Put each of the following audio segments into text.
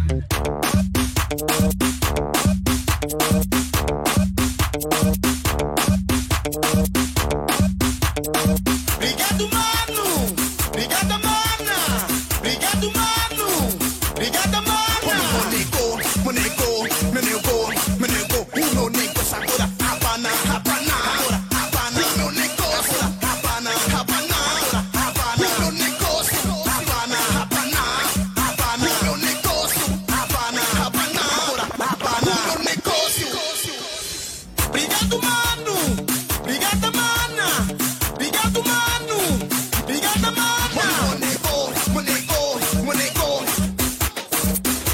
Obrigado, mano! Obrigada, mana! Obrigado, mano! Obrigada, mana! Monego, uno nego agora, Havana, Havana, agora, Havana, uno negócio, Havana, Havana, agora, Havana, uno negócio, Havana, Havana, Havana, uno negócio, Havana, Havana, agora, Havana, uno negócio. Obrigado, mano! Obrigada, mana! Obrigado, mano! Obrigada, mana! Monego.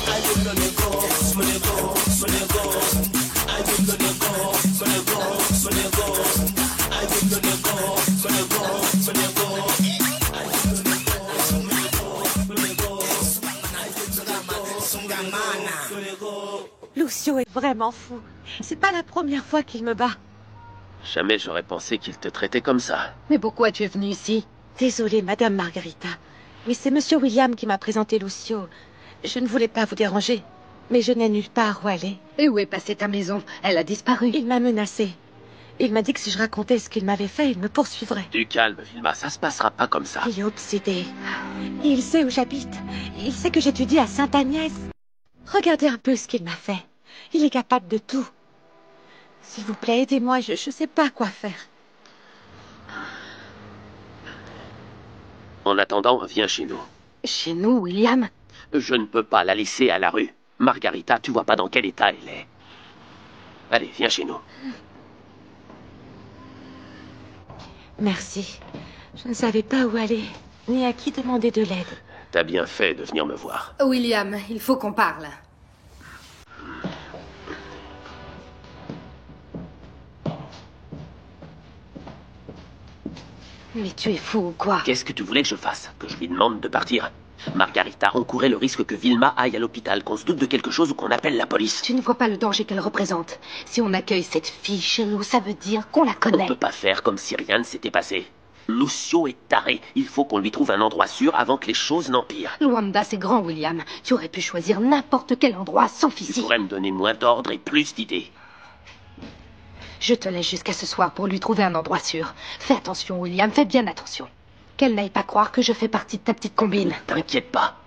Ai, meu negócio, meu negócio. Ai, meu negócio, meu negócio, meu negócio. Ai, meu negócio, meu negócio, meu negócio. Ai, meu negócio, meu negócio, meu negócio. Ai, meu negócio. Lucio est vraiment fou. C'est pas la première fois qu'il me bat. Jamais j'aurais pensé qu'il te traitait comme ça. Mais pourquoi tu es venue ici? Désolée, Madame Margarita. Mais c'est Monsieur William qui m'a présenté Lucio. Je ne voulais pas vous déranger, mais je n'ai nulle part où aller. Et où est passée ta maison? Elle a disparu. Il m'a menacé. Il m'a dit que si je racontais ce qu'il m'avait fait, il me poursuivrait. Du calme, Vilma, ça se passera pas comme ça. Il est obsédé. Il sait où j'habite. Il sait que j'étudie à Sainte-Agnès. Regardez un peu ce qu'il m'a fait. Il est capable de tout. S'il vous plaît, aidez-moi, je sais pas quoi faire. En attendant, viens chez nous. Chez nous, William? Je ne peux pas la laisser à la rue. Margarita, tu vois pas dans quel état elle est. Allez, viens chez nous. Merci. Je ne savais pas où aller, ni à qui demander de l'aide. T'as bien fait de venir me voir. William, il faut qu'on parle. Mais tu es fou ou quoi? Qu'est-ce que tu voulais que je fasse? Que je lui demande de partir? Margarita, on courait le risque que Vilma aille à l'hôpital, qu'on se doute de quelque chose ou qu'on appelle la police. Tu ne vois pas le danger qu'elle représente. Si on accueille cette fille chez nous, ça veut dire qu'on la On connaît. peut pas faire comme si rien ne s'était passé. Lucio est taré. Il faut qu'on lui trouve un endroit sûr avant que les choses n'empirent. Luanda, c'est grand, William. Tu aurais pu choisir n'importe quel endroit, sauf Tu ici. pourrais me donner moins d'ordre et plus d'idées. Je te laisse jusqu'à ce soir pour lui trouver un endroit sûr. Fais attention, William, fais bien attention. Qu'elle n'aille pas croire que je fais partie de ta petite combine. T'inquiète pas.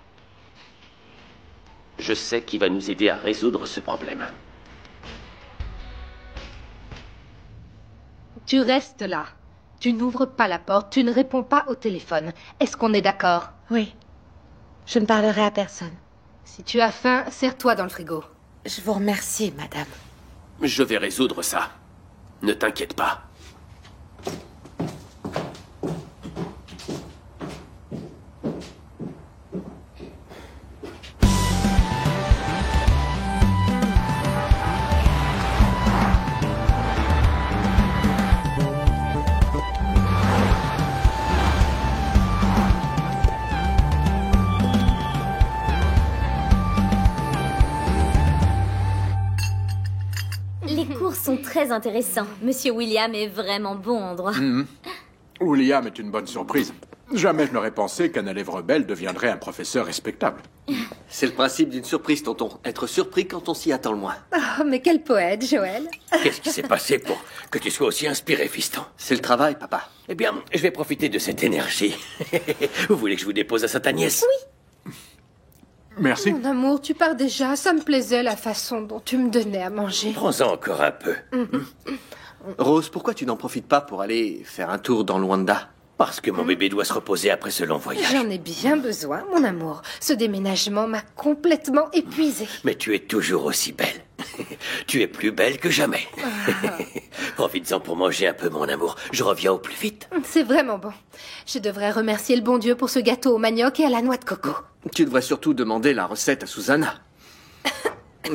Je sais qui va nous aider à résoudre ce problème. Tu restes là. Tu n'ouvres pas la porte, tu ne réponds pas au téléphone. Est-ce qu'on est d'accord? Oui. Je ne parlerai à personne. Si tu as faim, serre-toi dans le frigo. Je vous remercie, madame. Je vais résoudre ça. Ne t'inquiète pas. Les cours sont très intéressants. Monsieur William est vraiment bon endroit. William est une bonne surprise. Jamais je n'aurais pensé qu'un élève rebelle deviendrait un professeur respectable. C'est le principe d'une surprise, tonton. Être surpris quand on s'y attend le moins. Oh, mais quel poète, Joël. Qu'est-ce qui s'est passé pour que tu sois aussi inspiré, fiston? C'est le travail, papa. Eh bien, je vais profiter de cette énergie. Vous voulez que je vous dépose à Sainte-Agnès? Oui. Merci. Mon amour, tu pars déjà. Ça me plaisait la façon dont tu me donnais à manger. Prends-en encore un peu. Rose, pourquoi tu n'en profites pas pour aller faire un tour dans Luanda? Parce que mon bébé doit se reposer après ce long voyage. J'en ai bien besoin, mon amour. Ce déménagement m'a complètement épuisée. Mais tu es toujours aussi belle. Tu es plus belle que jamais. Profites-en pour manger un peu, mon amour. Je reviens au plus vite. C'est vraiment bon. Je devrais remercier le bon Dieu pour ce gâteau au manioc et à la noix de coco. Tu devrais surtout demander la recette à Susanna.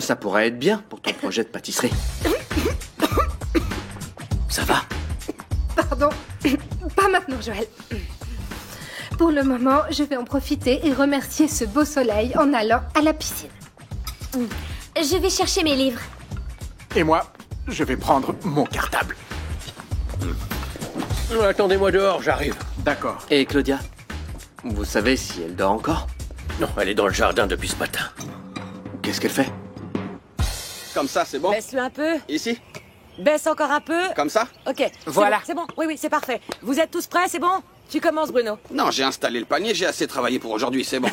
Ça pourrait être bien pour ton projet de pâtisserie. Ça va? Pardon. Pas maintenant, Joël. Pour le moment, je vais en profiter et remercier ce beau soleil en allant à la piscine. Je vais chercher mes livres. Et moi, je vais prendre mon cartable. Attendez-moi dehors, j'arrive. D'accord. Et Claudia? Vous savez si elle dort encore? Non, elle est dans le jardin depuis ce matin. Qu'est-ce qu'elle fait? Comme ça, c'est bon? Baisse-le un peu. Ici? Baisse encore un peu. Comme ça? Ok. Voilà. C'est bon. Oui, c'est parfait. Vous êtes tous prêts, c'est bon? Tu commences, Bruno. Non, j'ai installé le panier, j'ai assez travaillé pour aujourd'hui, c'est bon.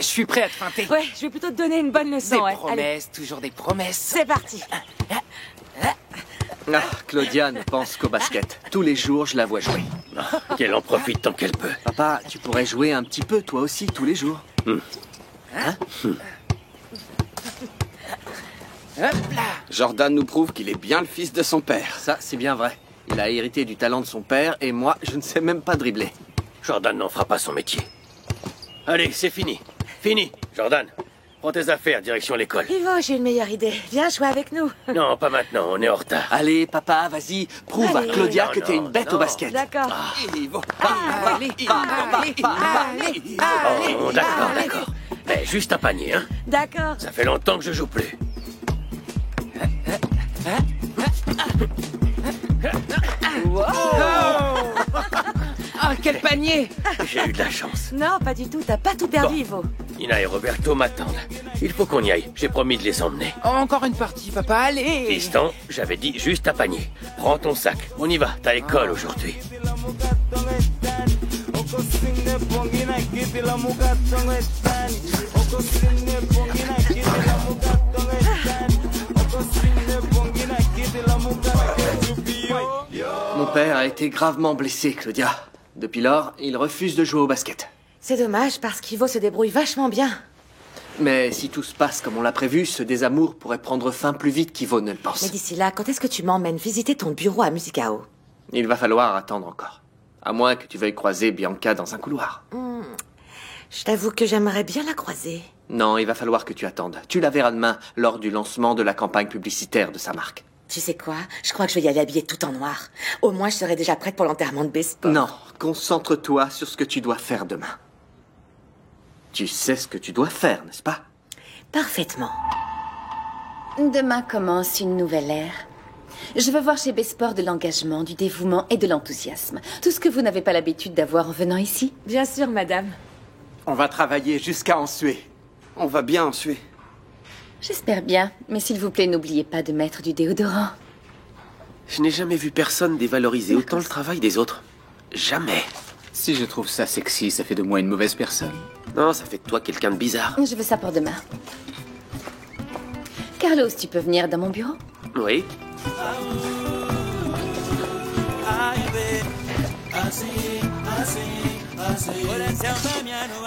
Je suis prêt à te feinter. Ouais, je vais plutôt te donner une bonne leçon. Des ouais. promesses, toujours des promesses. C'est parti. Ah, Claudia ne pense qu'au basket. Tous les jours, je la vois jouer. Qu'elle en profite tant qu'elle peut. Papa, tu pourrais jouer un petit peu, toi aussi, tous les jours. Hop là. Jordan nous prouve qu'il est bien le fils de son père. Ça, c'est bien vrai. Il a hérité du talent de son père, et moi, je ne sais même pas dribbler. Jordan n'en fera pas son métier. Allez, c'est fini. Fini. Jordan, prends tes affaires, direction l'école. Ivo, j'ai une meilleure idée. Viens jouer avec nous. Non, pas maintenant, on est en retard. Allez, papa, vas-y, prouve à Allez. Claudia Non, que t'es non, une bête non. au basket. D'accord. Oh, d'accord. Mais juste un panier, hein. D'accord. Ça fait longtemps que je joue plus. Oh, quel panier! J'ai eu de la chance. Non, pas du tout. T'as pas tout perdu, Bon. Ivo. Ina et Roberto m'attendent. Il faut qu'on y aille. J'ai promis de les emmener. Encore une partie, papa, allez! Fiston, j'avais dit juste un panier. Prends ton sac. On y va. T'as école aujourd'hui. Mon père a été gravement blessé, Claudia. Depuis lors, il refuse de jouer au basket. C'est dommage parce qu'Ivo se débrouille vachement bien. Mais si tout se passe comme on l'a prévu, ce désamour pourrait prendre fin plus vite qu'Ivo ne le pense. Mais d'ici là, quand est-ce que tu m'emmènes visiter ton bureau à Musicao? Il va falloir attendre encore. À moins que tu veuilles croiser Bianca dans un couloir. Je t'avoue que j'aimerais bien la croiser. Non, il va falloir que tu attendes. Tu la verras demain lors du lancement de la campagne publicitaire de sa marque. Tu sais quoi? Je crois que je vais y aller habillée tout en noir. Au moins, je serai déjà prête pour l'enterrement de Bespo. Non, concentre-toi sur ce que tu dois faire demain. Tu sais ce que tu dois faire, n'est-ce pas? Parfaitement. Demain commence une nouvelle ère. Je veux voir chez Besport de l'engagement, du dévouement et de l'enthousiasme. Tout ce que vous n'avez pas l'habitude d'avoir en venant ici. Bien sûr, madame. On va travailler jusqu'à en suer. On va bien en suer. J'espère bien, mais s'il vous plaît, n'oubliez pas de mettre du déodorant. Je n'ai jamais vu personne dévaloriser autant le travail des autres. Jamais. Si je trouve ça sexy, ça fait de moi une mauvaise personne. Non, ça fait de toi quelqu'un de bizarre. Je veux ça pour demain. Carlos, tu peux venir dans mon bureau? Oui.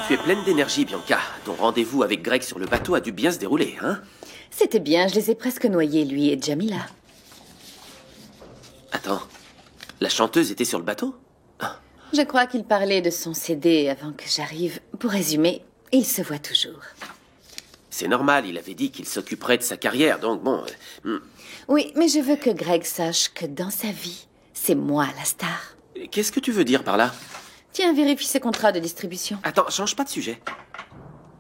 Tu es pleine d'énergie, Bianca. Ton rendez-vous avec Greg sur le bateau a dû bien se dérouler, hein? C'était bien, je les ai presque noyés, lui et Jamila. Attends, la chanteuse était sur le bateau? Je crois qu'il parlait de son CD avant que j'arrive. Pour résumer, il se voit toujours. C'est normal, il avait dit qu'il s'occuperait de sa carrière, donc bon... Oui, mais je veux que Greg sache que dans sa vie, c'est moi la star. Qu'est-ce que tu veux dire par là? Tiens, vérifie ses contrats de distribution. Attends, change pas de sujet.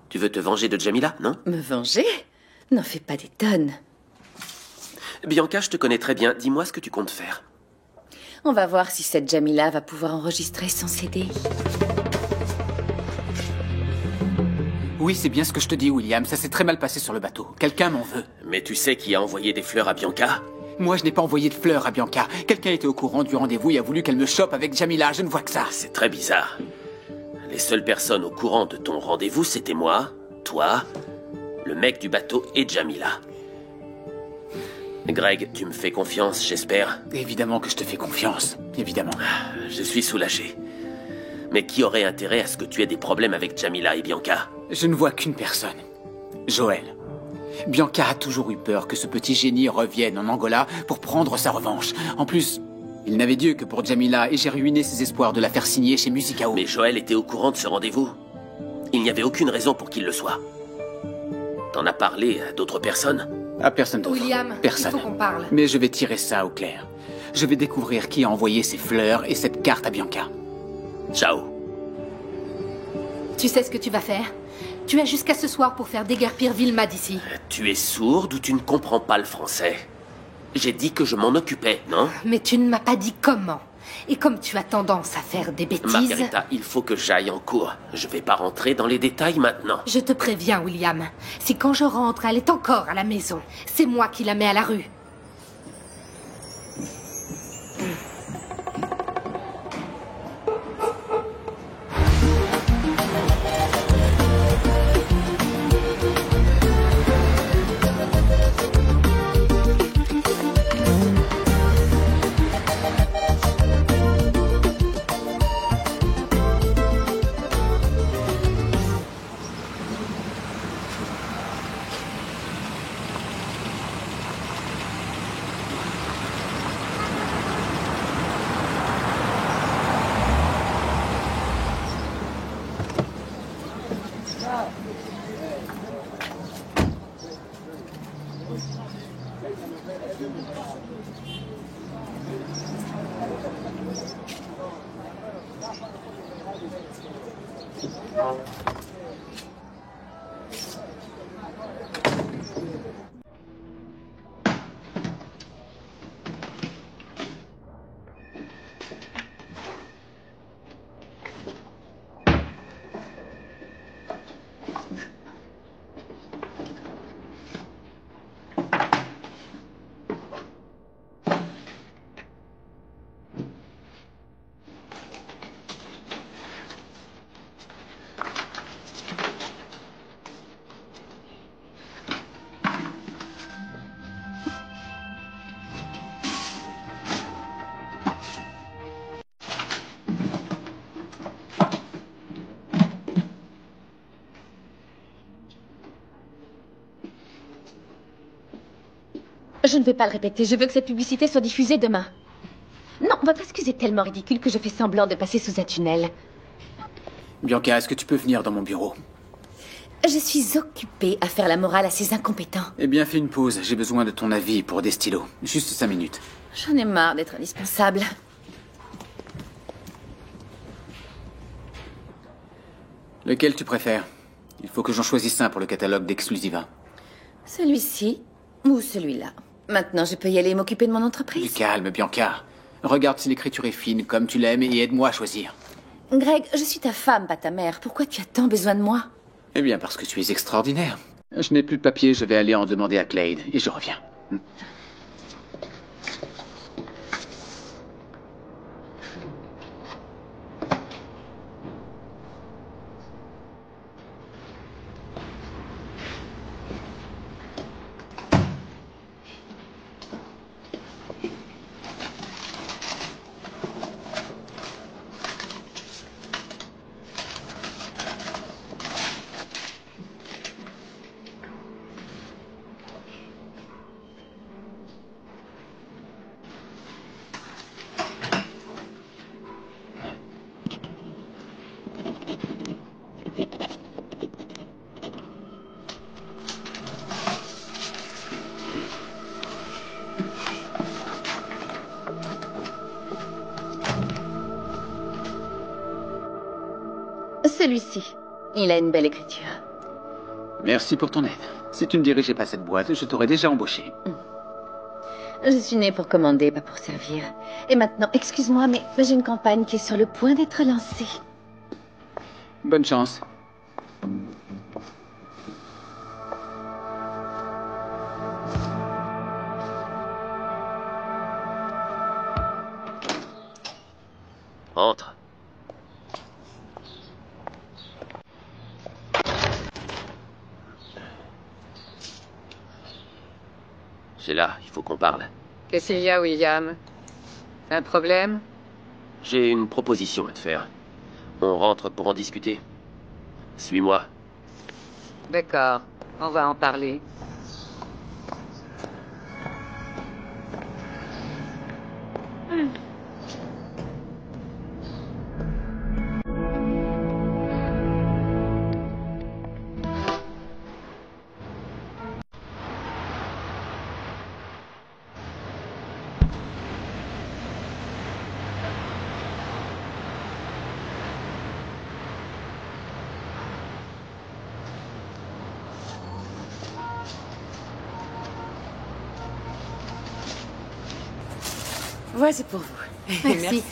Tu veux te venger de Jamila, non? Me venger? N'en fais pas des tonnes. Bianca, je te connais très bien. Dis-moi ce que tu comptes faire. On va voir si cette Jamila va pouvoir enregistrer son CD. Oui, c'est bien ce que je te dis, William. Ça s'est très mal passé sur le bateau. Quelqu'un m'en veut. Mais tu sais qui a envoyé des fleurs à Bianca? Moi, je n'ai pas envoyé de fleurs à Bianca. Quelqu'un était au courant du rendez-vous et a voulu qu'elle me chope avec Jamila. Je ne vois que ça. C'est très bizarre. Les seules personnes au courant de ton rendez-vous, c'était moi, toi, le mec du bateau et Jamila. Greg, tu me fais confiance, j'espère? Évidemment que je te fais confiance. Évidemment. Je suis soulagé. Mais qui aurait intérêt à ce que tu aies des problèmes avec Jamila et Bianca? Je ne vois qu'une personne. Joël. Bianca a toujours eu peur que ce petit génie revienne en Angola pour prendre sa revanche. En plus, il n'avait Dieu que pour Jamila et j'ai ruiné ses espoirs de la faire signer chez Musicao. Mais Joël était au courant de ce rendez-vous. Il n'y avait aucune raison pour qu'il le soit. T'en as parlé à d'autres personnes? À personne d'autre. William, Personne. il faut qu'on parle. Mais je vais tirer ça au clair. Je vais découvrir qui a envoyé ces fleurs et cette carte à Bianca. Ciao. Tu sais ce que tu vas faire? Tu as jusqu'à ce soir pour faire déguerpir Vilma d'ici. Tu es sourde ou tu ne comprends pas le français? J'ai dit que je m'en occupais, non? Mais tu ne m'as pas dit comment. Et comme tu as tendance à faire des bêtises... Margarita, il faut que j'aille en cours. Je vais pas rentrer dans les détails maintenant. Je te préviens, William. Si quand je rentre, elle est encore à la maison, c'est moi qui la mets à la rue. Je ne vais pas le répéter, je veux que cette publicité soit diffusée demain. Non, votre excuse est tellement ridicule que je fais semblant de passer sous un tunnel. Bianca, est-ce que tu peux venir dans mon bureau? Je suis occupée à faire la morale à ces incompétents. Eh bien, fais une pause. J'ai besoin de ton avis pour des stylos. Juste 5 minutes. J'en ai marre d'être indispensable. Lequel tu préfères? Il faut que j'en choisisse un pour le catalogue d'Exclusiva. Celui-ci ou celui-là. Maintenant, je peux y aller et m'occuper de mon entreprise. Du calme, Bianca. Regarde si l'écriture est fine, comme tu l'aimes, et aide-moi à choisir. Greg, je suis ta femme, pas ta mère. Pourquoi tu as tant besoin de moi? Eh bien, parce que tu es extraordinaire. Je n'ai plus de papier, je vais aller en demander à Clade, et je reviens. Celui-ci. Il a une belle écriture. Merci pour ton aide. Si tu ne dirigeais pas cette boîte, je t'aurais déjà embauché. Je suis née pour commander, pas pour servir. Et maintenant, excuse-moi, mais j'ai une campagne qui est sur le point d'être lancée. Bonne chance. Entre. C'est là, il faut qu'on parle. Qu'est-ce qu'il y a, William? Un problème? J'ai une proposition à te faire. On rentre pour en discuter. Suis-moi. D'accord, on va en parler. Voici pour vous. Merci.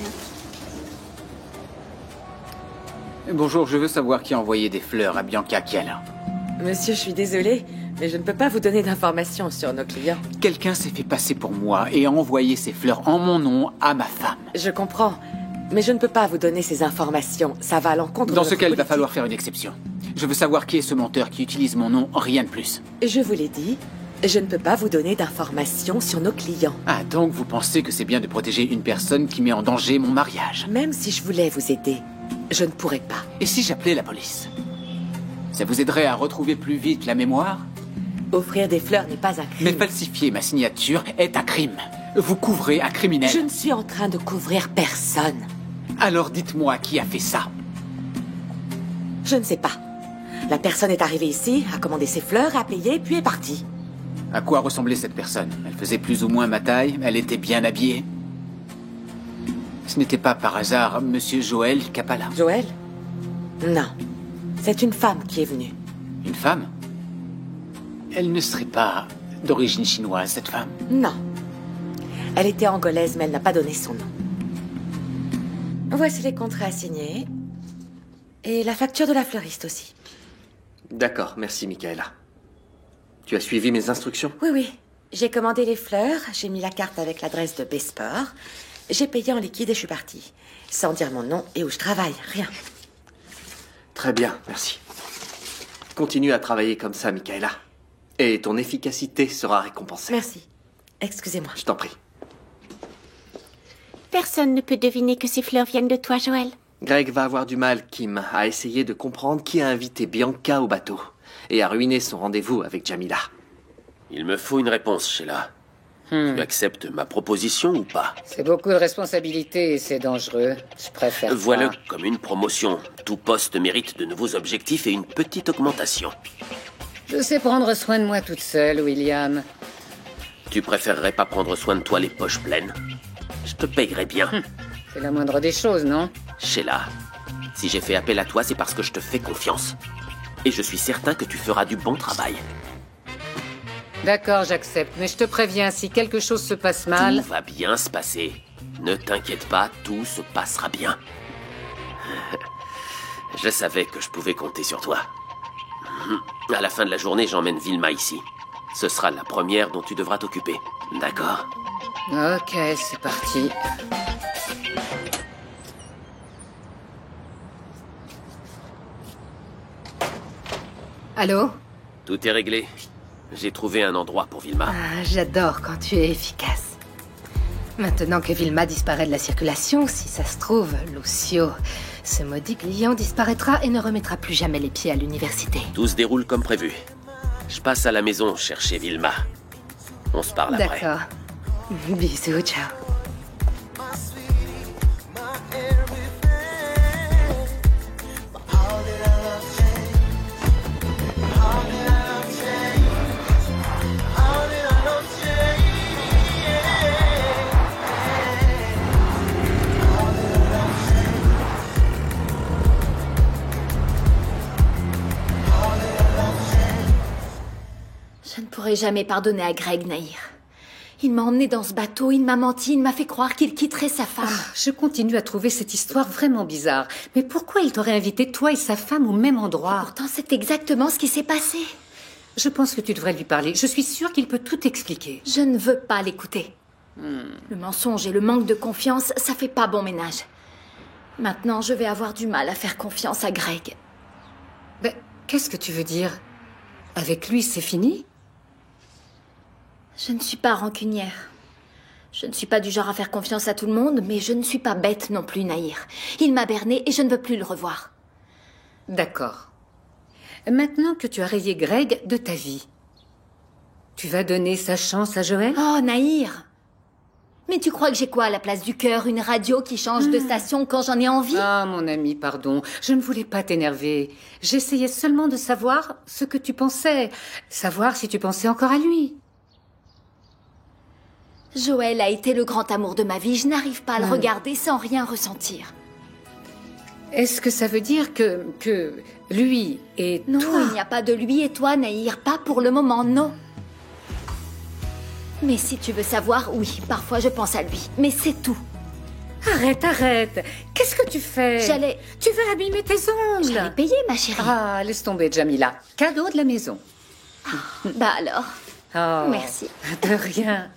Bonjour, je veux savoir qui a envoyé des fleurs à Bianca Chiala. Monsieur, je suis désolée, mais je ne peux pas vous donner d'informations sur nos clients. Quelqu'un s'est fait passer pour moi et a envoyé ces fleurs en mon nom à ma femme. Je comprends, mais je ne peux pas vous donner ces informations. Ça va à l'encontre de Dans ce notre cas, il va politique. falloir faire une exception. Je veux savoir qui est ce menteur qui utilise mon nom, rien de plus. Je vous l'ai dit, je ne peux pas vous donner d'informations sur nos clients. Ah, donc vous pensez que c'est bien de protéger une personne qui met en danger mon mariage? Même si je voulais vous aider, je ne pourrais pas. Et si j'appelais la police? Ça vous aiderait à retrouver plus vite la mémoire? Offrir des fleurs n'est pas un crime. Mais falsifier ma signature est un crime. Vous couvrez un criminel. Je ne suis en train de couvrir personne. Alors dites-moi qui a fait ça. Je ne sais pas. La personne est arrivée ici, a commandé ses fleurs, a payé, puis est partie. À quoi ressemblait cette personne? Elle faisait plus ou moins ma taille, elle était bien habillée. Ce n'était pas par hasard Monsieur Joël Capala. Joël? Non. C'est une femme qui est venue. Une femme? Elle ne serait pas d'origine chinoise, cette femme? Non. Elle était angolaise, mais elle n'a pas donné son nom. Voici les contrats signés. Et la facture de la fleuriste aussi. D'accord, merci Michaela. Tu as suivi mes instructions? Oui, oui. J'ai commandé les fleurs, j'ai mis la carte avec l'adresse de Besport. J'ai payé en liquide et je suis partie. Sans dire mon nom et où je travaille, rien. Très bien, merci. Continue à travailler comme ça, Michaela. Et ton efficacité sera récompensée. Merci. Excusez-moi. Je t'en prie. Personne ne peut deviner que ces fleurs viennent de toi, Joël. Greg va avoir du mal, Kim, à essayer de comprendre qui a invité Bianca au bateau et à ruiner son rendez-vous avec Jamila. Il me faut une réponse, Sheila. Tu acceptes ma proposition ou pas? C'est beaucoup de responsabilités et c'est dangereux. Je préfère Vois-le pas. comme une promotion. Tout poste mérite de nouveaux objectifs et une petite augmentation. Je sais prendre soin de moi toute seule, William. Tu préférerais pas prendre soin de toi les poches pleines? Je te payerais bien. C'est la moindre des choses, non? Sheila, si j'ai fait appel à toi, c'est parce que je te fais confiance. Et je suis certain que tu feras du bon travail. D'accord, j'accepte, mais je te préviens, si quelque chose se passe mal... Tout va bien se passer. Ne t'inquiète pas, tout se passera bien. Je savais que je pouvais compter sur toi. À la fin de la journée, j'emmène Vilma ici. Ce sera la première dont tu devras t'occuper. D'accord? Ok, c'est parti. Allô? Tout est réglé. J'ai trouvé un endroit pour Vilma. Ah, j'adore quand tu es efficace. Maintenant que Vilma disparaît de la circulation, si ça se trouve, Lucio, ce maudit client disparaîtra et ne remettra plus jamais les pieds à l'université. Tout se déroule comme prévu. Je passe à la maison chercher Vilma. On se parle après. D'accord. Bisous, ciao. Je ne pourrai jamais pardonner à Greg, Nahir. Il m'a emmené dans ce bateau, il m'a menti, il m'a fait croire qu'il quitterait sa femme. Je continue à trouver cette histoire vraiment bizarre. Mais pourquoi il t'aurait invité, toi et sa femme, au même endroit? Pourtant, c'est exactement ce qui s'est passé. Je pense que tu devrais lui parler. Je suis sûre qu'il peut tout expliquer. Je ne veux pas l'écouter. Le mensonge et le manque de confiance, ça fait pas bon ménage. Maintenant, je vais avoir du mal à faire confiance à Greg. Ben, qu'est-ce que tu veux dire? Avec lui, c'est fini? Je ne suis pas rancunière. Je ne suis pas du genre à faire confiance à tout le monde, mais je ne suis pas bête non plus, Nahir. Il m'a bernée et je ne veux plus le revoir. D'accord. Maintenant que tu as rayé Greg de ta vie, tu vas donner sa chance à Joël? Oh, Nahir! Mais tu crois que j'ai quoi à la place du cœur? Une radio qui change de station quand j'en ai envie? Ah, mon ami, pardon. Je ne voulais pas t'énerver. J'essayais seulement de savoir ce que tu pensais. Savoir si tu pensais encore à lui. Joël a été le grand amour de ma vie. Je n'arrive pas à le regarder sans rien ressentir. Est-ce que ça veut dire que lui et Non, toi... il n'y a pas de lui et toi, Nahir. Pas pour le moment, non. Mais si tu veux savoir, oui, parfois je pense à lui. Mais c'est tout. Arrête, arrête. Qu'est-ce que tu fais? Tu veux abîmer tes ongles? J'allais payer, ma chérie. Ah, laisse tomber, Jamila. Cadeau de la maison. Bah alors. Oh, merci. De rien.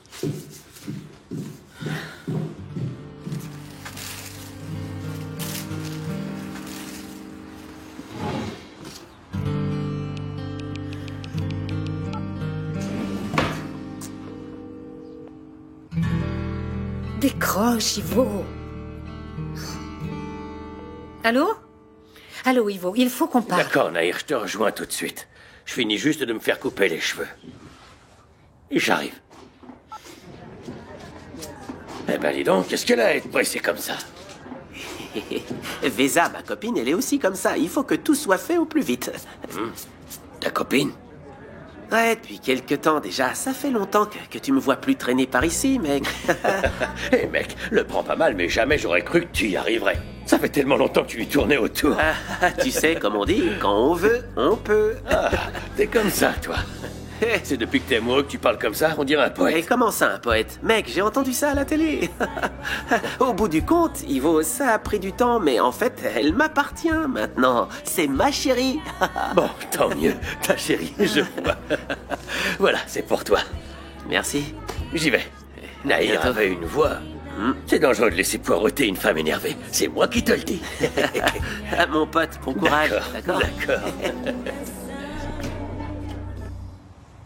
Décroche, Ivo. Allô? Allô, Ivo, il faut qu'on parle. D'accord, Nahir, je te rejoins tout de suite. Je finis juste de me faire couper les cheveux. Et j'arrive. Eh ben, dis donc, qu'est-ce qu'elle a à être pressée comme ça? Vesa, ma copine, elle est aussi comme ça. Il faut que tout soit fait au plus vite. Ta copine? Ouais, depuis quelque temps déjà. Ça fait longtemps que tu me vois plus traîner par ici, mec. Eh mec, le prends pas mal, mais jamais j'aurais cru que tu y arriverais. Ça fait tellement longtemps que tu lui tournais autour. Tu sais, comme on dit, quand on veut, on peut. Ah, t'es comme ça, toi. C'est depuis que t'es amoureux que tu parles comme ça, on dirait un poète. Et comment ça, un poète? Mec, j'ai entendu ça à la télé. Au bout du compte, Ivo, ça a pris du temps, mais en fait, elle m'appartient maintenant. C'est ma chérie. Bon, tant mieux, ta chérie, je vois. Voilà, c'est pour toi. Merci. J'y vais. Nahir avait une voix. C'est dangereux de laisser poireauter une femme énervée. C'est moi qui te le dis. Mon pote, bon courage. D'accord.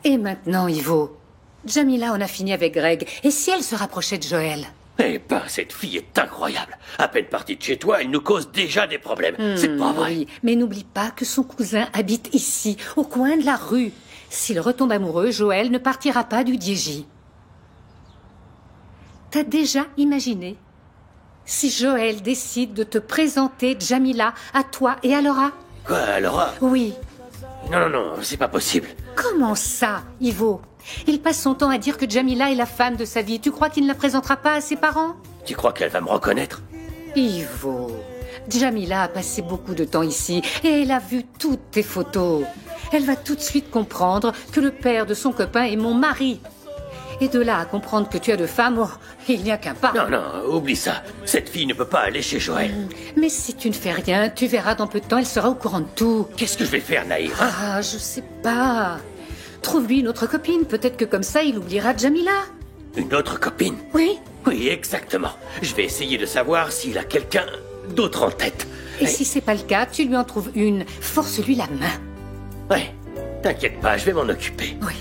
Et maintenant, Ivo, Jamila en a fini avec Greg. Et si elle se rapprochait de Joël? Eh ben, cette fille est incroyable. À peine partie de chez toi, elle nous cause déjà des problèmes. C'est pas vrai. Oui, mais n'oublie pas que son cousin habite ici, au coin de la rue. S'il retombe amoureux, Joël ne partira pas du Dieji. T'as déjà imaginé si Joël décide de te présenter Jamila à toi et à Laura? Quoi, à Laura? Oui. Non, c'est pas possible. Comment ça, Ivo? Il passe son temps à dire que Jamila est la femme de sa vie. Tu crois qu'il ne la présentera pas à ses parents? Tu crois qu'elle va me reconnaître? Ivo, Jamila a passé beaucoup de temps ici et elle a vu toutes tes photos. Elle va tout de suite comprendre que le père de son copain est mon mari. Et de là à comprendre que tu as deux femmes, oh, il n'y a qu'un pas. Non, oublie ça. Cette fille ne peut pas aller chez Joël. Mais si tu ne fais rien, tu verras dans peu de temps, elle sera au courant de tout. Qu'est-ce que je vais faire, Nahir? Ah, je sais pas. Trouve-lui une autre copine. Peut-être que comme ça, il oubliera Jamila. Une autre copine? Oui. Oui, exactement. Je vais essayer de savoir s'il a quelqu'un d'autre en tête. Et si c'est pas le cas, tu lui en trouves une. Force-lui la main. Ouais, t'inquiète pas, je vais m'en occuper. Oui.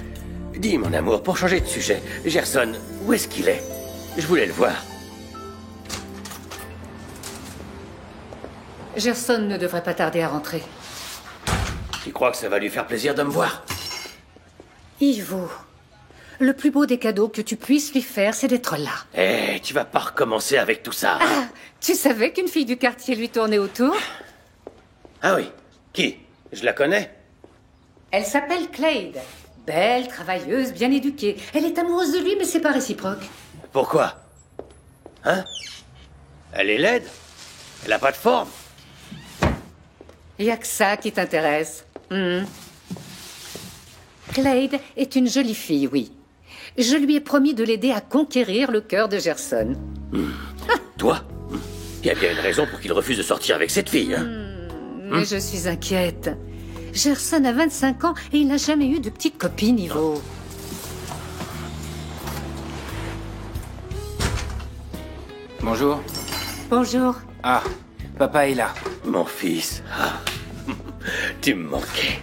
Dis, mon amour, pour changer de sujet, Gerson, où est-ce qu'il est? Je voulais le voir. Gerson ne devrait pas tarder à rentrer. Tu crois que ça va lui faire plaisir de me voir? Ivo, le plus beau des cadeaux que tu puisses lui faire, c'est d'être là. Eh, tu vas pas recommencer avec tout ça. Ah, tu savais qu'une fille du quartier lui tournait autour? Ah oui. Qui? Je la connais? Elle s'appelle Clade. Belle, travailleuse, bien éduquée. Elle est amoureuse de lui, mais c'est pas réciproque. Pourquoi? Hein? Elle est laide? Elle a pas de forme? Y a que ça qui t'intéresse. Clade est une jolie fille, oui. Je lui ai promis de l'aider à conquérir le cœur de Gerson. Toi? Il y a bien une raison pour qu'il refuse de sortir avec cette fille, hein? Mais je suis inquiète. Gerson a 25 ans et il n'a jamais eu de petite copine, Ivo. Bonjour. Bonjour. Ah, papa est là. Mon fils. Ah. Tu me manquais.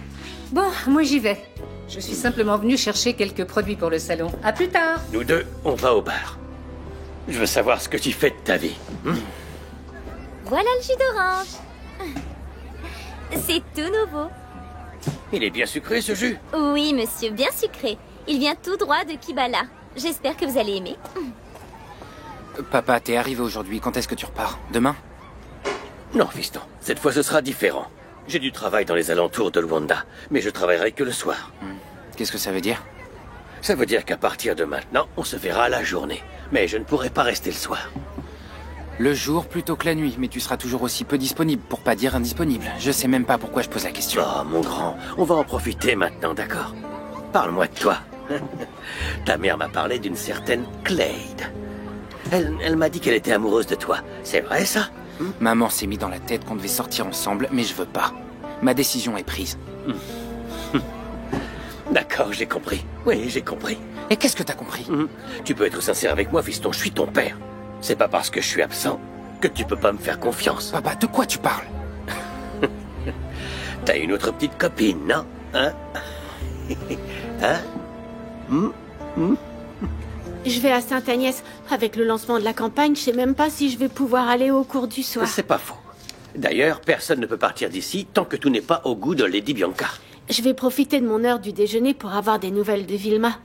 Bon, moi j'y vais. Je suis simplement venue chercher quelques produits pour le salon. À plus tard. Nous deux, on va au bar. Je veux savoir ce que tu fais de ta vie. Voilà le jus d'orange. C'est tout nouveau. Il est bien sucré, ce jus? Oui, monsieur, bien sucré. Il vient tout droit de Kibala. J'espère que vous allez aimer. Papa, t'es arrivé aujourd'hui. Quand est-ce que tu repars? Demain? Non, fiston. Cette fois, ce sera différent. J'ai du travail dans les alentours de Luanda, mais je travaillerai que le soir. Qu'est-ce que ça veut dire? Ça veut dire qu'à partir de maintenant, on se verra la journée. Mais je ne pourrai pas rester le soir. Le jour plutôt que la nuit, mais tu seras toujours aussi peu disponible, pour pas dire indisponible. Je sais même pas pourquoi je pose la question. Oh, mon grand, on va en profiter maintenant, d'accord? Parle-moi de toi. Ta mère m'a parlé d'une certaine Clade. Elle m'a dit qu'elle était amoureuse de toi. C'est vrai, ça? Maman s'est mis dans la tête qu'on devait sortir ensemble, mais je veux pas. Ma décision est prise. D'accord, j'ai compris. Oui, j'ai compris. Et qu'est-ce que t'as compris? Tu peux être sincère avec moi, fiston, je suis ton père. C'est pas parce que je suis absent que tu peux pas me faire confiance. Papa, de quoi tu parles? T'as une autre petite copine, non? Hein? Je vais à Sainte-Agnès. Avec le lancement de la campagne, je sais même pas si je vais pouvoir aller au cours du soir. C'est pas faux. D'ailleurs, personne ne peut partir d'ici tant que tout n'est pas au goût de Lady Bianca. Je vais profiter de mon heure du déjeuner pour avoir des nouvelles de Vilma.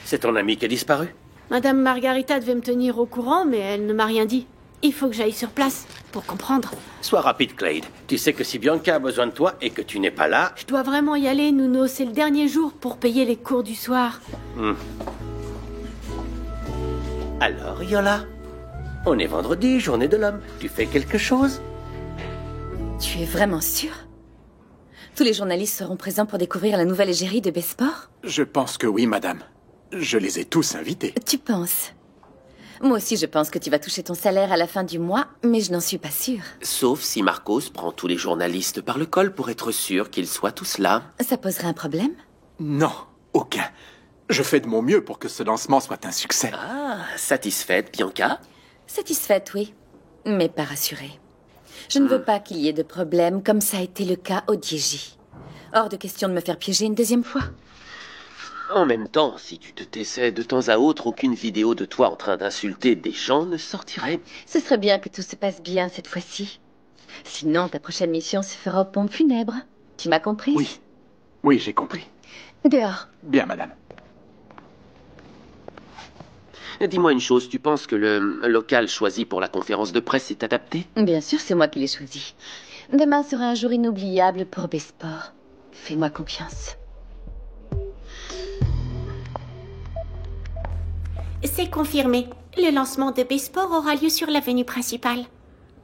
C'est ton ami qui a disparu? Madame Margarita devait me tenir au courant, mais elle ne m'a rien dit. Il faut que j'aille sur place pour comprendre. Sois rapide, Clade. Tu sais que si Bianca a besoin de toi et que tu n'es pas là... Je dois vraiment y aller, Nuno. C'est le dernier jour pour payer les cours du soir. Alors, Yola, on est vendredi, journée de l'homme. Tu fais quelque chose? Tu es vraiment sûr? Tous les journalistes seront présents pour découvrir la nouvelle égérie de Besport? Je pense que oui, madame. Je les ai tous invités. Tu penses? Moi aussi, je pense que tu vas toucher ton salaire à la fin du mois, mais je n'en suis pas sûre. Sauf si Marcos prend tous les journalistes par le col pour être sûr qu'ils soient tous là. Ça poserait un problème? Non, aucun. Je fais de mon mieux pour que ce lancement soit un succès. Ah, satisfaite, Bianca? Satisfaite, oui, mais pas rassurée. Je ne veux pas qu'il y ait de problème, comme ça a été le cas au DJ. Hors de question de me faire piéger une deuxième fois. En même temps, si tu te taisais de temps à autre, aucune vidéo de toi en train d'insulter des gens ne sortirait. Ce serait bien que tout se passe bien cette fois-ci. Sinon, ta prochaine mission se fera aux pompes funèbres. Tu m'as compris? Oui. Oui, j'ai compris. Dehors. Bien, madame. Dis-moi une chose, tu penses que le local choisi pour la conférence de presse est adapté? Bien sûr, c'est moi qui l'ai choisi. Demain sera un jour inoubliable pour Besport. Fais-moi confiance. C'est confirmé. Le lancement de Besport aura lieu sur l'avenue principale.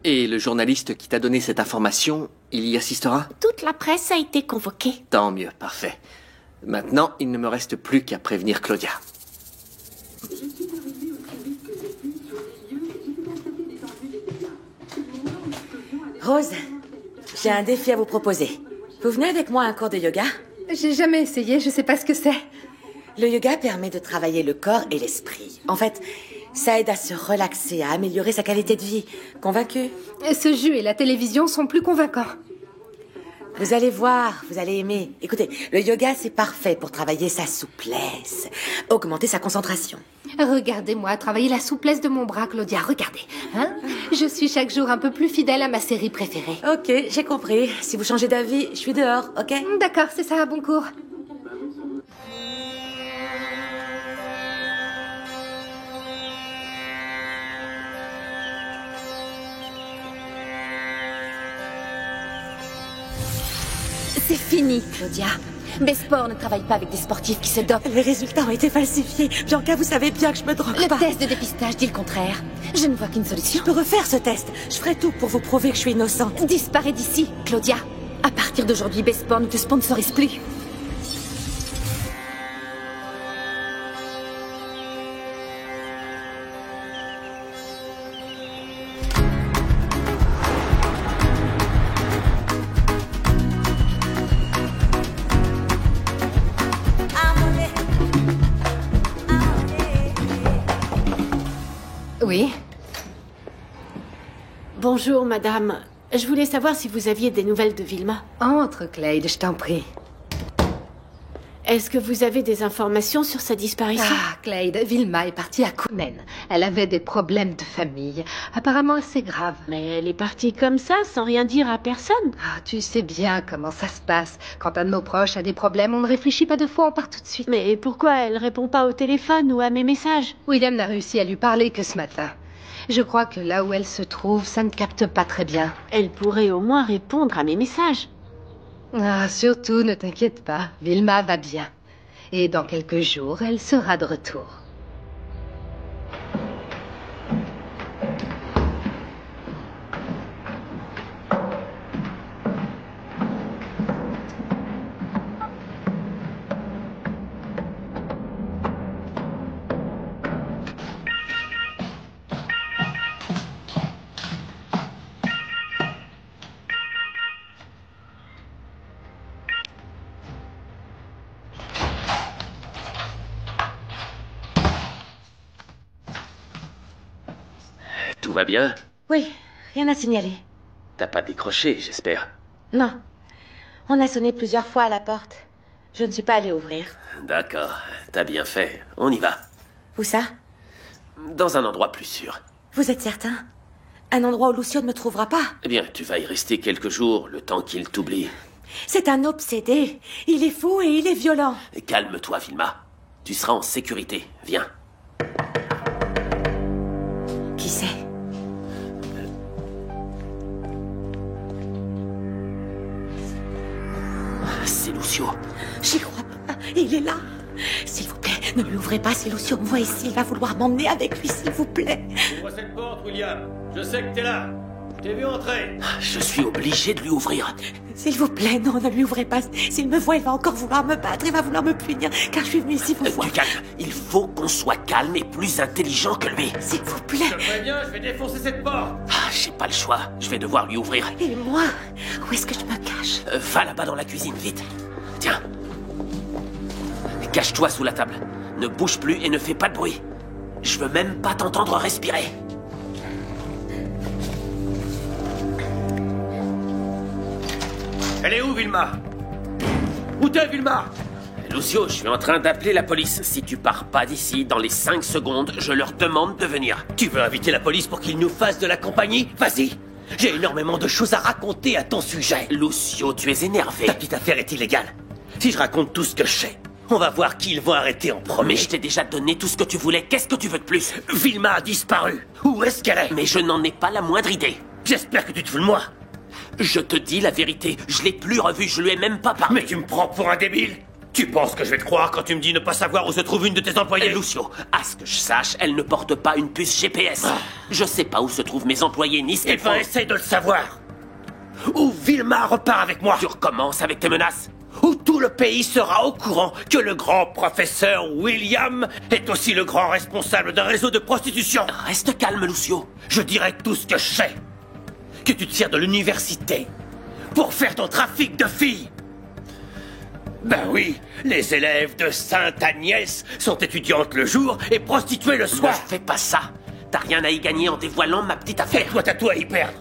Et le journaliste qui t'a donné cette information, il y assistera? Toute la presse a été convoquée. Tant mieux, parfait. Maintenant, il ne me reste plus qu'à prévenir Claudia. Rose, j'ai un défi à vous proposer. Vous venez avec moi à un cours de yoga? J'ai jamais essayé, je sais pas ce que c'est. Le yoga permet de travailler le corps et l'esprit. En fait, ça aide à se relaxer, à améliorer sa qualité de vie. Convaincu? Ce jeu et la télévision sont plus convaincants. Vous allez voir, vous allez aimer. Écoutez, le yoga, c'est parfait pour travailler sa souplesse, augmenter sa concentration. Regardez-moi travailler la souplesse de mon bras, Claudia, regardez. Hein? Je suis chaque jour un peu plus fidèle à ma série préférée. Ok, j'ai compris. Si vous changez d'avis, je suis dehors, ok? D'accord, c'est ça, bon cours. C'est fini, Claudia. Besport ne travaille pas avec des sportifs qui se dopent. Les résultats ont été falsifiés. Bianca, vous savez bien que je me drogue pas. Le test de dépistage dit le contraire. Je ne vois qu'une solution. Je peux refaire ce test. Je ferai tout pour vous prouver que je suis innocente. Disparais d'ici, Claudia. À partir d'aujourd'hui, Besport ne te sponsorise plus. Oui? Bonjour, madame. Je voulais savoir si vous aviez des nouvelles de Vilma. Entre, Clade, je t'en prie. Est-ce que vous avez des informations sur sa disparition? Ah, Clade, Vilma est partie à Kounen. Elle avait des problèmes de famille, apparemment assez graves. Mais elle est partie comme ça, sans rien dire à personne. Ah, tu sais bien comment ça se passe. Quand un de nos proches a des problèmes, on ne réfléchit pas deux fois, on part tout de suite. Mais pourquoi elle répond pas au téléphone ou à mes messages? William n'a réussi à lui parler que ce matin. Je crois que là où elle se trouve, ça ne capte pas très bien. Elle pourrait au moins répondre à mes messages. Ah, surtout, ne t'inquiète pas. Vilma va bien. Et dans quelques jours, elle sera de retour. Tout va bien? Oui, rien à signaler. T'as pas décroché, j'espère. Non. On a sonné plusieurs fois à la porte. Je ne suis pas allée ouvrir. D'accord, t'as bien fait. On y va. Où ça? Dans un endroit plus sûr. Vous êtes certain? Un endroit où Lucio ne me trouvera pas? Eh bien, tu vas y rester quelques jours, le temps qu'il t'oublie. C'est un obsédé. Il est fou et il est violent. Calme-toi, Vilma. Tu seras en sécurité. Viens. Qui c'est? C'est Lucio. J'y crois pas. Il est là. S'il vous plaît, ne lui ouvrez pas. Si Lucio me voit ici, il va vouloir m'emmener avec lui, s'il vous plaît. Ouvre cette porte, William. Je sais que t'es là. Je t'ai vu entrer. Je suis obligé de lui ouvrir. S'il vous plaît, non, ne lui ouvrez pas. S'il me voit, il va encore vouloir me battre. Il va vouloir me punir, car je suis venue ici pour voir. Du calme. Il faut qu'on soit calme et plus intelligent que lui. S'il vous plaît. Je te préviens, je vais défoncer cette porte. J'ai pas le choix. Je vais devoir lui ouvrir. Et moi? Où est-ce que je me cache? Va là-bas dans la cuisine, vite. Tiens. Cache-toi sous la table. Ne bouge plus et ne fais pas de bruit. Je veux même pas t'entendre respirer. Elle est où, Vilma? Où t'es, Vilma? Lucio, je suis en train d'appeler la police. Si tu pars pas d'ici dans les 5 secondes, je leur demande de venir. Tu veux inviter la police pour qu'ils nous fassent de la compagnie? Vas-y. J'ai énormément de choses à raconter à ton sujet. Lucio, tu es énervé. Ta petite affaire est illégale. Si je raconte tout ce que je sais, on va voir qui ils vont arrêter en premier. Mais je t'ai déjà donné tout ce que tu voulais. Qu'est-ce que tu veux de plus? Vilma a disparu. Où est-ce qu'elle est? Mais je n'en ai pas la moindre idée. J'espère que tu te fous de moi. Je te dis la vérité. Je l'ai plus revue. Je lui ai même pas parlé. Mais tu me prends pour un débile? Tu penses que je vais te croire quand tu me dis ne pas savoir où se trouve une de tes employées? Lucio, à ce que je sache, elle ne porte pas une puce GPS. Je sais pas où se trouvent mes employés ni ce qu'elles font. Essaye de le savoir. Où Vilma repart avec moi. Tu recommences avec tes menaces. Où tout le pays sera au courant que le grand professeur William est aussi le grand responsable d'un réseau de prostitution. Reste calme, Lucio. Je dirai tout ce que je sais. Que tu te sers de l'université pour faire ton trafic de filles. Ben oui, les élèves de Sainte-Agnès sont étudiantes le jour et prostituées le soir. Ne fais pas ça. T'as rien à y gagner en dévoilant ma petite affaire. Et toi, t'as tout à y perdre.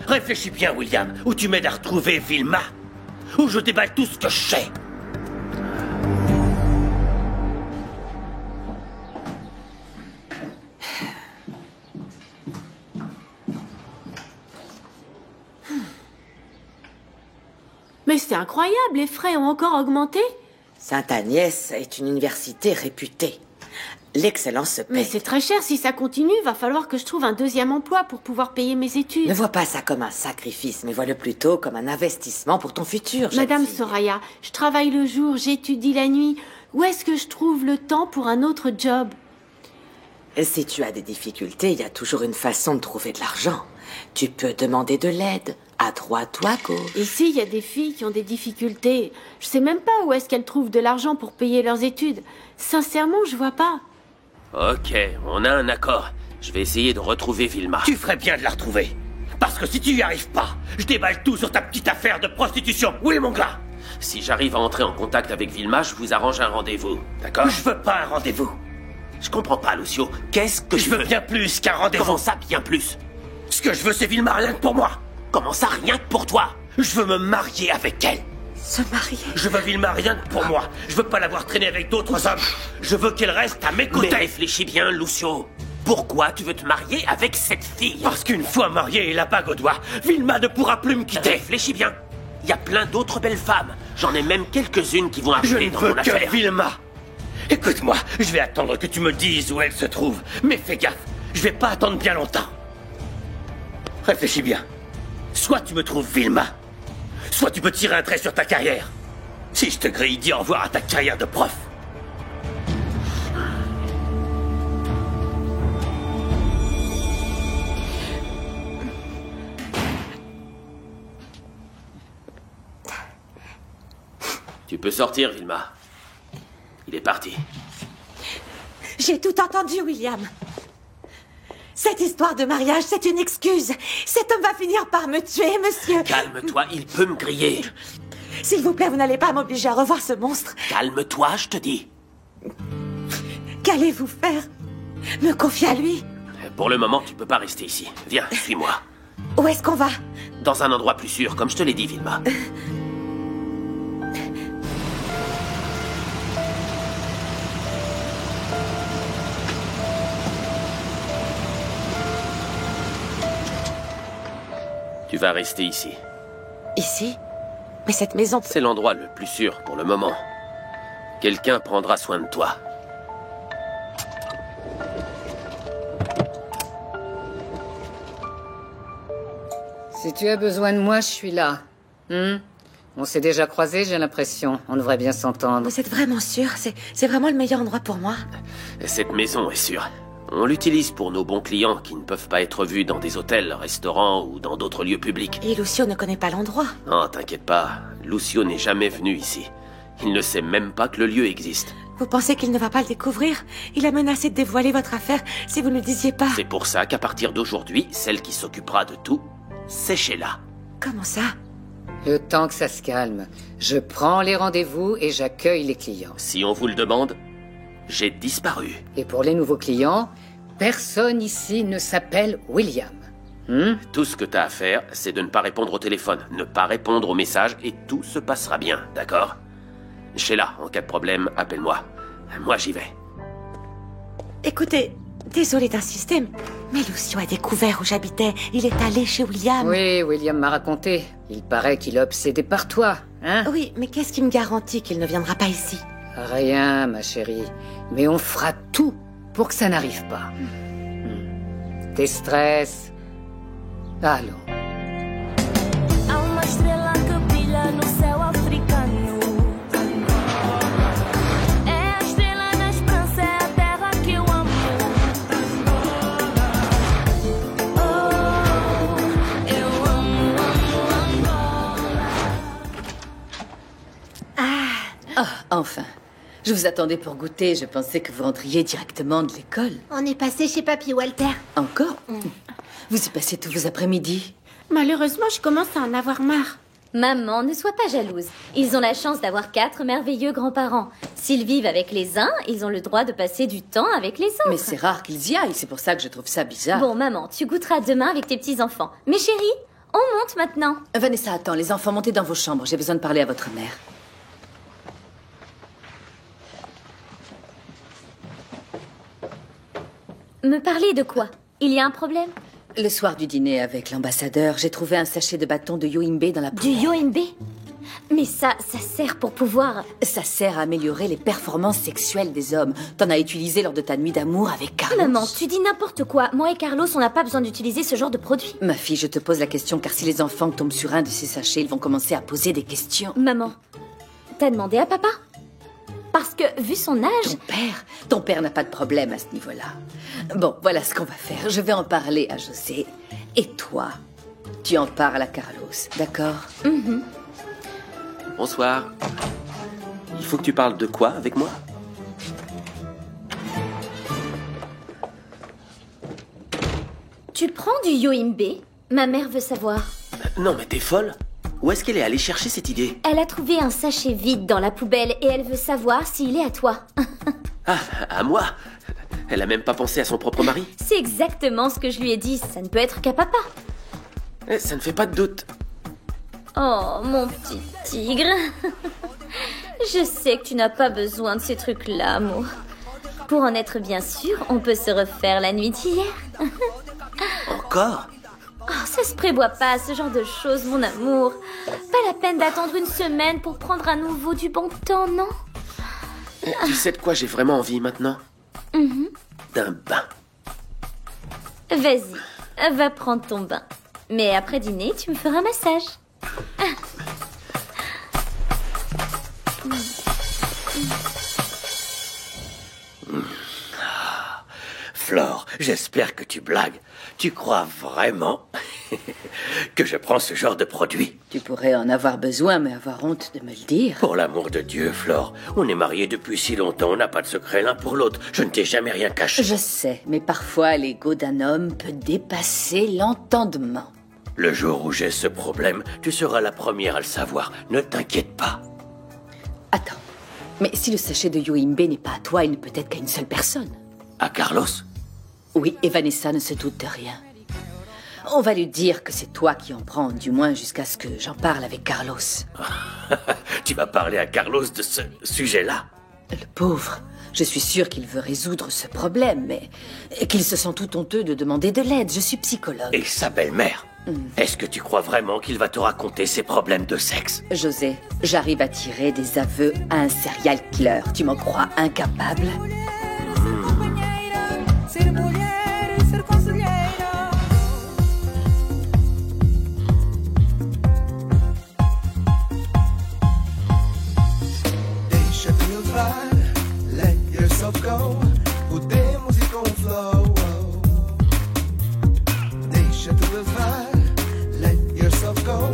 Réfléchis bien, William, où tu m'aides à retrouver Vilma. Où je déballe tout ce que je sais. Mais c'est incroyable, les frais ont encore augmenté. Sainte-Agnès est une université réputée. L'excellence se paie. Mais c'est très cher, si ça continue, va falloir que je trouve un deuxième emploi pour pouvoir payer mes études. Ne vois pas ça comme un sacrifice, mais vois-le plutôt comme un investissement pour ton futur, jeune Madame fille. Soraya, je travaille le jour, j'étudie la nuit. Où est-ce que je trouve le temps pour un autre job? Si tu as des difficultés, il y a toujours une façon de trouver de l'argent. Tu peux demander de l'aide, à droite ou à gauche. Ici, il y a des filles qui ont des difficultés. Je sais même pas où est-ce qu'elles trouvent de l'argent pour payer leurs études. Sincèrement, je vois pas. Ok, on a un accord. Je vais essayer de retrouver Vilma. Tu ferais bien de la retrouver. Parce que si tu y arrives pas, je déballe tout sur ta petite affaire de prostitution. Oui, mon gars? Si j'arrive à entrer en contact avec Vilma, je vous arrange un rendez-vous. D'accord? Je veux pas un rendez-vous. Je comprends pas, Lucio. Qu'est-ce que je veux bien plus qu'un rendez-vous. Comment ça, bien plus? Ce que je veux, c'est Vilma, rien que pour moi. Comment ça, rien que pour toi? Je veux me marier avec elle. Se marier? Je veux Vilma rien que pour moi. Je veux pas la voir traîner avec d'autres hommes. Je veux qu'elle reste à mes côtés. Mais réfléchis bien, Lucio. Pourquoi tu veux te marier avec cette fille? Parce qu'une fois mariée et la bague au doigt, Vilma ne pourra plus me quitter. Réfléchis bien. Il y a plein d'autres belles femmes. J'en ai même quelques-unes qui vont arriver dans mon affaire. Je ne veux que Vilma. Écoute-moi, je vais attendre que tu me dises où elle se trouve. Mais fais gaffe, je vais pas attendre bien longtemps. Réfléchis bien. Soit tu me trouves Vilma, soit tu peux tirer un trait sur ta carrière. Si je te grille, dis au revoir à ta carrière de prof. Tu peux sortir, Vilma. Il est parti. J'ai tout entendu, William. Cette histoire de mariage, c'est une excuse. Cet homme va finir par me tuer, monsieur. Calme-toi, il peut me griller. S'il vous plaît, vous n'allez pas m'obliger à revoir ce monstre. Calme-toi, je te dis. Qu'allez-vous faire? Me confier à lui? Pour le moment, tu peux pas rester ici. Viens, suis-moi. Où est-ce qu'on va? Dans un endroit plus sûr, comme je te l'ai dit, Vilma. Tu vas rester ici. Ici? Mais cette maison... C'est l'endroit le plus sûr pour le moment. Quelqu'un prendra soin de toi. Si tu as besoin de moi, je suis là. On s'est déjà croisés, j'ai l'impression. On devrait bien s'entendre. Vous êtes vraiment sûr? C'est vraiment le meilleur endroit pour moi? Cette maison est sûre. On l'utilise pour nos bons clients qui ne peuvent pas être vus dans des hôtels, restaurants ou dans d'autres lieux publics. Et Lucio ne connaît pas l'endroit. Non, t'inquiète pas. Lucio n'est jamais venu ici. Il ne sait même pas que le lieu existe. Vous pensez qu'il ne va pas le découvrir? Il a menacé de dévoiler votre affaire si vous ne le disiez pas. C'est pour ça qu'à partir d'aujourd'hui, celle qui s'occupera de tout, c'est Sheila. Comment ça? Le temps que ça se calme, je prends les rendez-vous et j'accueille les clients. Si on vous le demande, j'ai disparu. Et pour les nouveaux clients, personne ici ne s'appelle William. Tout ce que t'as à faire, c'est de ne pas répondre au téléphone, ne pas répondre aux messages et tout se passera bien, d'accord? Sheila, en cas de problème, appelle-moi. Moi, j'y vais. Écoutez, désolé d'insister, mais Lucio a découvert où j'habitais. Il est allé chez William. Oui, William m'a raconté. Il paraît qu'il est obsédé par toi, hein? Oui, mais qu'est-ce qui me garantit qu'il ne viendra pas ici? Rien, ma chérie. Mais on fera tout pour que ça n'arrive pas. Tes stress. Allons. Há uma estrela que brilha no céu africano. É a estrela da esperança, é a terra que eu amo. Oh, eu amo, Angola. Enfin. Je vous attendais pour goûter. Je pensais que vous rentriez directement de l'école. On est passé chez Papy Walter. Encore? Vous y passez tous vos après-midi? Malheureusement, je commence à en avoir marre. Maman, ne sois pas jalouse. Ils ont la chance d'avoir 4 merveilleux grands-parents. S'ils vivent avec les uns, ils ont le droit de passer du temps avec les autres. Mais c'est rare qu'ils y aillent. C'est pour ça que je trouve ça bizarre. Bon, maman, tu goûteras demain avec tes petits-enfants. Mais chérie, on monte maintenant. Vanessa, attends. Les enfants, montez dans vos chambres. J'ai besoin de parler à votre mère. Me parler de quoi? Il y a un problème? Le soir du dîner avec l'ambassadeur, j'ai trouvé un sachet de bâton de Yoimbe dans la poubelle. Du Yoimbe? Mais ça sert pour pouvoir... Ça sert à améliorer les performances sexuelles des hommes. T'en as utilisé lors de ta nuit d'amour avec Carlos. Maman, tu dis n'importe quoi. Moi et Carlos, on n'a pas besoin d'utiliser ce genre de produit. Ma fille, je te pose la question car si les enfants tombent sur un de ces sachets, ils vont commencer à poser des questions. Maman, t'as demandé à papa? Parce que, vu son âge... Ton père n'a pas de problème à ce niveau-là. Bon, voilà ce qu'on va faire. Je vais en parler à José. Et toi, tu en parles à Carlos, d'accord? Bonsoir. Il faut que tu parles de quoi avec moi? Tu prends du Yoimbe? Ma mère veut savoir. Non, mais t'es folle? Où est-ce qu'elle est allée chercher cette idée? Elle a trouvé un sachet vide dans la poubelle et elle veut savoir s'il est à toi. Ah, à moi? Elle a même pas pensé à son propre mari? C'est exactement ce que je lui ai dit. Ça ne peut être qu'à papa. Ça ne fait pas de doute. Oh, mon petit tigre. Je sais que tu n'as pas besoin de ces trucs-là, amour. Pour en être bien sûr, on peut se refaire la nuit d'hier. Encore? Oh, ça se prévoit pas, ce genre de choses, mon amour. Pas la peine d'attendre une semaine pour prendre à nouveau du bon temps, non? Tu sais de quoi j'ai vraiment envie maintenant? D'un bain. Vas-y, va prendre ton bain. Mais après dîner, tu me feras un massage. Flore, j'espère que tu blagues. Tu crois vraiment que je prends ce genre de produit? Tu pourrais en avoir besoin, mais avoir honte de me le dire. Pour l'amour de Dieu, Flore, on est mariés depuis si longtemps, on n'a pas de secret l'un pour l'autre. Je ne t'ai jamais rien caché. Je sais, mais parfois l'ego d'un homme peut dépasser l'entendement. Le jour où j'ai ce problème, tu seras la première à le savoir. Ne t'inquiète pas. Attends, mais si le sachet de Yoimbe n'est pas à toi, il ne peut être qu'à une seule personne. À Carlos? Oui, et Vanessa ne se doute de rien. On va lui dire que c'est toi qui en prends, du moins jusqu'à ce que j'en parle avec Carlos. Tu vas parler à Carlos de ce sujet-là? Le pauvre. Je suis sûre qu'il veut résoudre ce problème, mais qu'il se sent tout honteux de demander de l'aide. Je suis psychologue. Et sa belle-mère? Est-ce que tu crois vraiment qu'il va te raconter ses problèmes de sexe? José, j'arrive à tirer des aveux à un serial killer. Tu m'en crois incapable? Go, podemos ir com o flow. Deixa-te levar, let yourself go.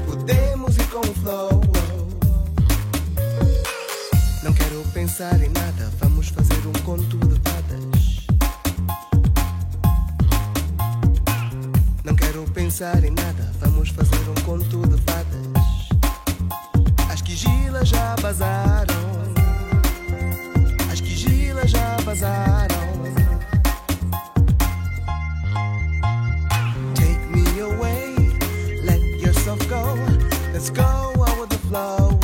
Podemos ir com o flow. Não quero pensar em nada, vamos fazer um conto de fadas. Não quero pensar em nada, vamos fazer um conto de fadas. As quigilas já bazaram. Já vazaram. Take me away, let yourself go. Let's go out with the flow.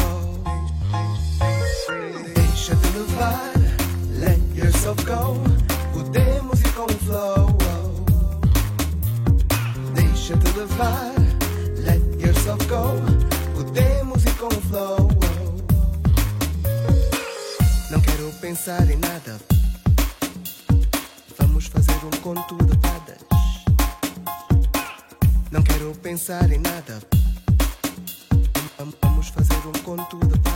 Deixa-te levar, let yourself go. Podemos ir com o flow. Deixa-te levar, let yourself go. Podemos ir com o flow. Não quero pensar em nada. Vamos fazer um conto de fadas. Não quero pensar em nada. Vamos fazer um conto de fadas.